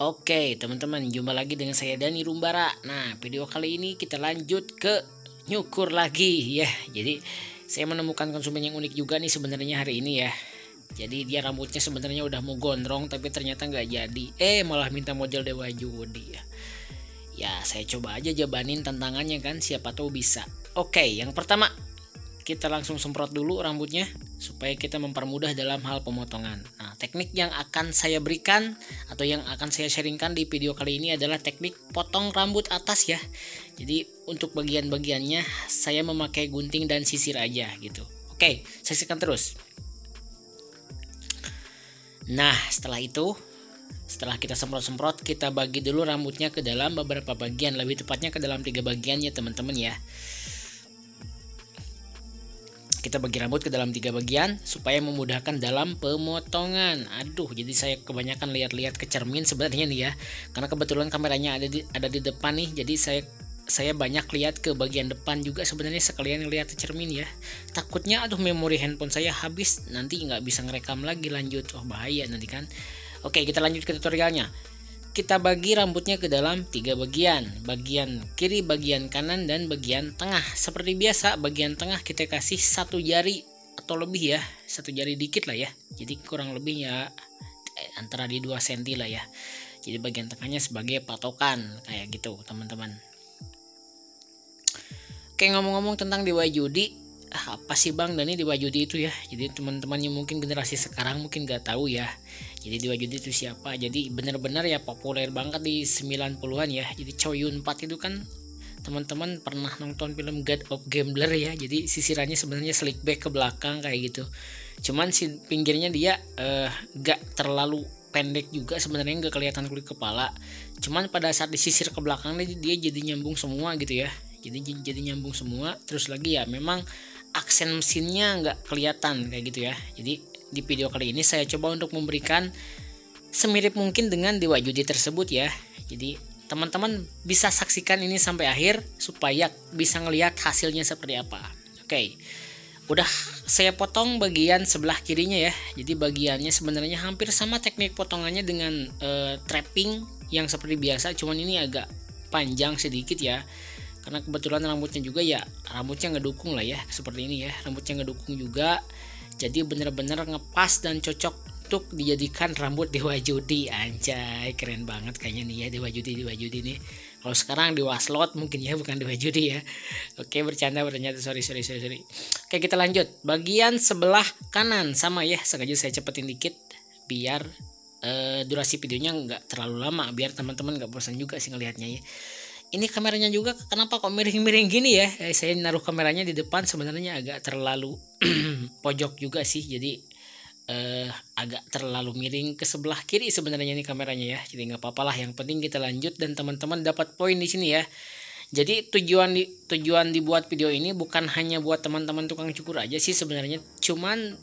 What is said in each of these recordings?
Oke teman-teman, jumpa lagi dengan saya Dani Rumbara. Nah, video kali ini kita lanjut ke nyukur lagi ya. Jadi saya menemukan konsumen yang unik juga nih sebenarnya hari ini ya. Jadi dia rambutnya sebenarnya udah mau gondrong tapi ternyata nggak jadi. Malah minta model Dewa Judi ya. Ya saya coba aja jabanin tantangannya kan, siapa tahu bisa. Oke, yang pertama kita langsung semprot dulu rambutnya supaya kita mempermudah dalam hal pemotongan. Nah, teknik yang akan saya berikan atau yang akan saya sharingkan di video kali ini adalah teknik potong rambut atas ya. Jadi untuk bagian-bagiannya saya memakai gunting dan sisir aja gitu. Oke, saksikan terus. Nah, setelah kita semprot-semprot, kita bagi dulu rambutnya ke dalam beberapa bagian, lebih tepatnya ke dalam 3 bagian ya teman-teman ya. Kita bagi rambut ke dalam 3 bagian supaya memudahkan dalam pemotongan. Aduh, jadi saya kebanyakan lihat-lihat ke cermin sebenarnya nih ya, karena kebetulan kameranya ada di depan nih. Jadi saya banyak lihat ke bagian depan juga sebenarnya, sekalian lihat ke cermin ya. Takutnya memori handphone saya habis, nanti nggak bisa ngerekam lagi lanjut. Oh bahaya nanti kan. Oke, kita lanjut ke tutorialnya. Kita bagi rambutnya ke dalam 3 bagian, bagian kiri, bagian kanan, dan bagian tengah. Seperti biasa, bagian tengah kita kasih 1 jari atau lebih ya, 1 jari dikit lah ya. Jadi kurang lebih ya antara di 2 cm lah ya. Jadi bagian tengahnya sebagai patokan kayak gitu teman-teman. Oke, ngomong-ngomong tentang Dewa Judi, apa sih Bang Dani Dewa Judi itu ya? Jadi teman-teman yang mungkin generasi sekarang mungkin nggak tahu ya. Jadi Dewa Judi itu siapa? Jadi benar-benar ya populer banget di 90-an ya. Jadi Chow Yun Fat itu kan teman-teman pernah nonton film God of Gambler ya. Jadi sisirannya sebenarnya slick back ke belakang kayak gitu. Cuman si pinggirnya dia nggak terlalu pendek juga sebenarnya, nggak kelihatan kulit kepala. Cuman pada saat disisir ke belakang dia jadi nyambung semua gitu ya. Jadi nyambung semua. Terus lagi ya memang aksen mesinnya nggak kelihatan kayak gitu ya. Jadi di video kali ini saya coba untuk memberikan semirip mungkin dengan Dewa Judi tersebut ya. Jadi teman-teman bisa saksikan ini sampai akhir supaya bisa ngelihat hasilnya seperti apa. Oke, udah saya potong bagian sebelah kirinya ya. Jadi bagiannya sebenarnya hampir sama teknik potongannya dengan trapping yang seperti biasa, cuman ini agak panjang sedikit ya. Karena kebetulan rambutnya juga ya, rambutnya ngedukung lah ya, seperti ini ya, rambutnya ngedukung juga. Jadi bener-bener ngepas dan cocok untuk dijadikan rambut Dewa Judi. Anjay, keren banget kayaknya nih ya Dewa Judi nih. Kalau sekarang Dewa Slot mungkin ya, bukan Dewa Judi ya. Oke, bercanda sorry. Oke, kita lanjut. Bagian sebelah kanan sama ya, sengaja saya cepetin dikit biar durasi videonya nggak terlalu lama, biar teman-teman nggak bosan juga sih ngelihatnya ya. Ini kameranya juga kenapa kok miring-miring gini ya? Saya naruh kameranya di depan sebenarnya agak terlalu pojok juga sih. Jadi agak terlalu miring ke sebelah kiri sebenarnya ini kameranya ya. Jadi nggak apa-apa lah. Yang penting kita lanjut dan teman-teman dapat poin di sini ya. Jadi tujuan dibuat video ini bukan hanya buat teman-teman tukang cukur aja sih sebenarnya. Cuman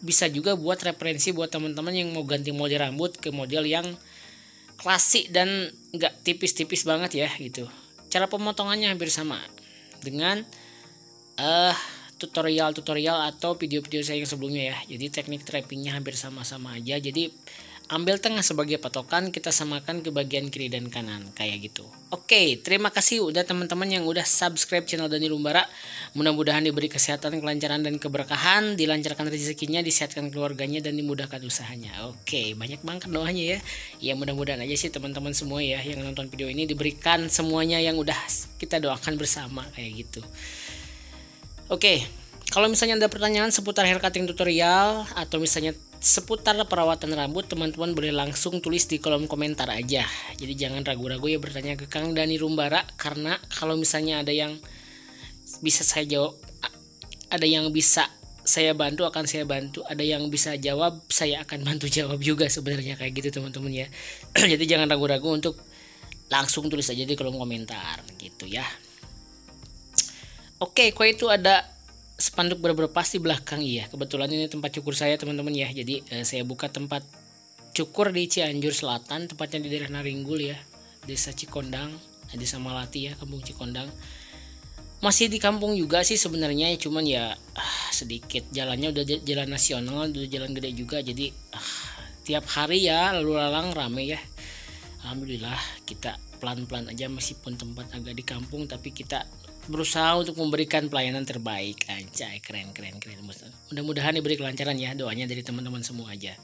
bisa juga buat referensi buat teman-teman yang mau ganti model rambut ke model yang klasik dan nggak tipis-tipis banget ya gitu. Cara pemotongannya hampir sama dengan tutorial atau video-video saya yang sebelumnya ya. Jadi teknik trappingnya hampir sama-sama aja. Jadi ambil tengah sebagai patokan, kita samakan ke bagian kiri dan kanan kayak gitu. Oke, terima kasih udah teman-teman yang udah subscribe channel Dani Rumbara. Mudah-mudahan diberi kesehatan, kelancaran dan keberkahan, dilancarkan rezekinya, disehatkan keluarganya, dan dimudahkan usahanya. Oke, banyak banget doanya ya. Ya mudah-mudahan aja sih teman-teman semua ya yang nonton video ini diberikan semuanya yang udah kita doakan bersama kayak gitu. Oke, kalau misalnya ada pertanyaan seputar hair cutting tutorial atau misalnya seputar perawatan rambut, teman-teman boleh langsung tulis di kolom komentar aja. Jadi jangan ragu-ragu ya bertanya ke Kang Dani Rumbara, karena kalau misalnya ada yang bisa saya jawab, ada yang bisa saya bantu akan saya bantu, ada yang bisa jawab saya akan bantu jawab juga sebenarnya kayak gitu teman-teman ya. Jadi jangan ragu-ragu untuk langsung tulis aja di kolom komentar gitu ya. Oke, kok itu ada spanduk berberpas di belakang ya. Kebetulan ini tempat cukur saya teman-teman ya. Jadi saya buka tempat cukur di Cianjur Selatan, tepatnya di daerah Naringgul ya, Desa Cikondang, Desa Malati ya, Kampung Cikondang. Masih di kampung juga sih sebenarnya, cuman ya sedikit jalannya udah jalan nasional, udah jalan gede juga. Jadi tiap hari ya lalu lalang rame ya. Alhamdulillah kita pelan-pelan aja, meskipun tempat agak di kampung tapi kita berusaha untuk memberikan pelayanan terbaik. Anjay, keren. Mudah-mudahan diberi kelancaran ya, doanya dari teman-teman semua aja.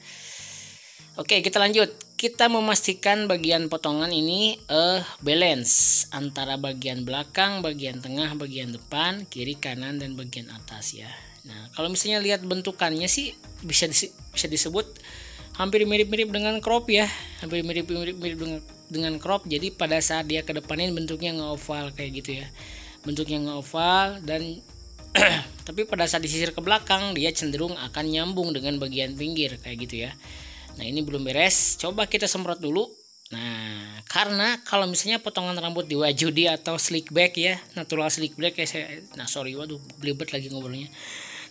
Oke, kita lanjut. Kita memastikan bagian potongan ini balance antara bagian belakang, bagian tengah, bagian depan, kiri, kanan, dan bagian atas ya. Nah, kalau misalnya lihat bentukannya sih bisa disebut hampir mirip-mirip dengan crop ya, hampir mirip-mirip dengan crop. Jadi pada saat dia kedepanin bentuknya nge-oval kayak gitu ya, bentuknya nge-oval, dan tapi pada saat disisir ke belakang dia cenderung akan nyambung dengan bagian pinggir kayak gitu ya. Nah, ini belum beres, coba kita semprot dulu. Nah, karena kalau misalnya potongan rambut di wajudi atau slick back ya, natural slick back ya belibet lagi ngobrolnya.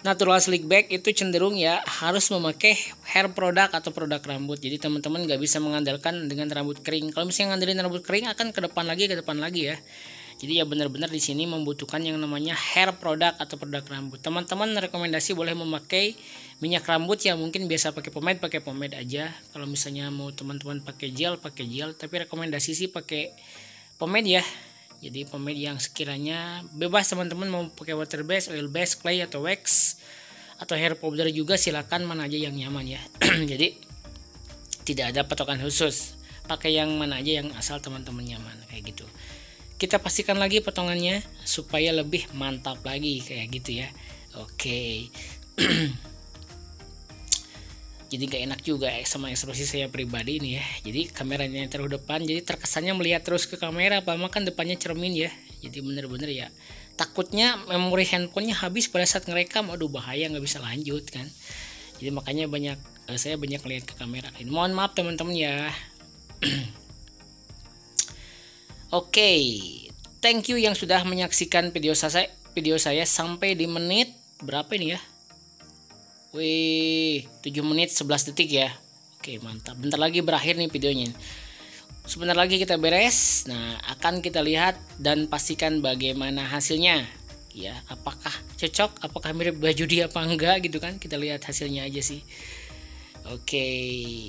Natural slick back itu cenderung ya harus memakai hair product atau produk rambut. Jadi teman-teman nggak bisa mengandalkan dengan rambut kering. Kalau misalnya ngandelin rambut kering akan ke depan lagi ya. Jadi ya benar-benar di sini membutuhkan yang namanya hair product atau produk rambut. Teman-teman rekomendasi boleh memakai minyak rambut ya, mungkin biasa pakai pomade aja. Kalau misalnya mau teman-teman pakai gel, tapi rekomendasi sih pakai pomade ya. Jadi pomade yang sekiranya bebas, teman-teman mau pakai water base, oil base, clay atau wax atau hair powder juga silakan, mana aja yang nyaman ya. Jadi tidak ada patokan khusus, pakai yang mana aja yang asal teman-teman nyaman kayak gitu. Kita pastikan lagi potongannya supaya lebih mantap lagi kayak gitu ya. Oke. Jadi gak enak juga sama ekspresi saya pribadi ini ya. Jadi kameranya yang taruh depan, jadi terkesannya melihat terus ke kamera, padahal kan depannya cermin ya. Jadi bener-bener ya, takutnya memori handphonenya habis pada saat ngerekam, aduh bahaya, nggak bisa lanjut kan. Jadi makanya saya banyak lihat ke kamera. Mohon maaf teman-teman ya. Oke, thank you yang sudah menyaksikan video saya sampai di menit berapa ini ya? Wih, 7 menit 11 detik ya. Oke, mantap. Bentar lagi berakhir nih videonya. Sebentar lagi kita beres. Nah, akan kita lihat dan pastikan bagaimana hasilnya. Ya, apakah cocok, apakah mirip baju dia apa enggak gitu kan? Kita lihat hasilnya aja sih. Oke.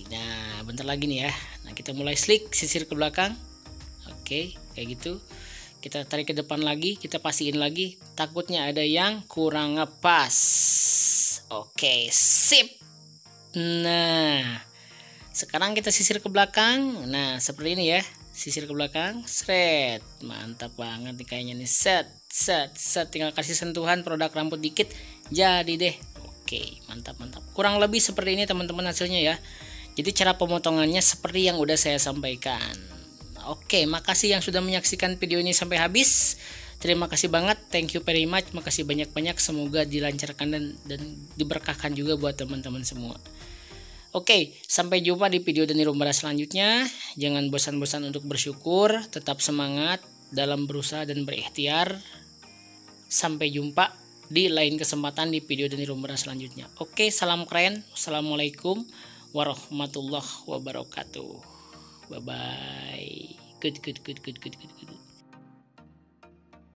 Nah, bentar lagi nih ya. Nah, kita mulai slick, sisir ke belakang. Oke, kayak gitu. Kita tarik ke depan lagi, kita pastiin lagi. Takutnya ada yang kurang ngepas. Oke, sip. Nah, sekarang kita sisir ke belakang. Nah, seperti ini ya. Sisir ke belakang, seret. Mantap banget nih kayaknya nih. Set. Tinggal kasih sentuhan produk rambut dikit, jadi deh. Oke, mantap. Kurang lebih seperti ini teman-teman hasilnya ya. Jadi cara pemotongannya seperti yang udah saya sampaikan. Oke, makasih yang sudah menyaksikan video ini sampai habis. Terima kasih banget, thank you very much, makasih banyak-banyak, semoga dilancarkan dan diberkahkan juga buat teman-teman semua. Oke, sampai jumpa di video Dani Rumbara selanjutnya. Jangan bosan-bosan untuk bersyukur, tetap semangat dalam berusaha dan berikhtiar. Sampai jumpa di lain kesempatan di video Dani Rumbara selanjutnya. Oke, salam keren, assalamualaikum warahmatullahi wabarakatuh. Bye bye. Good.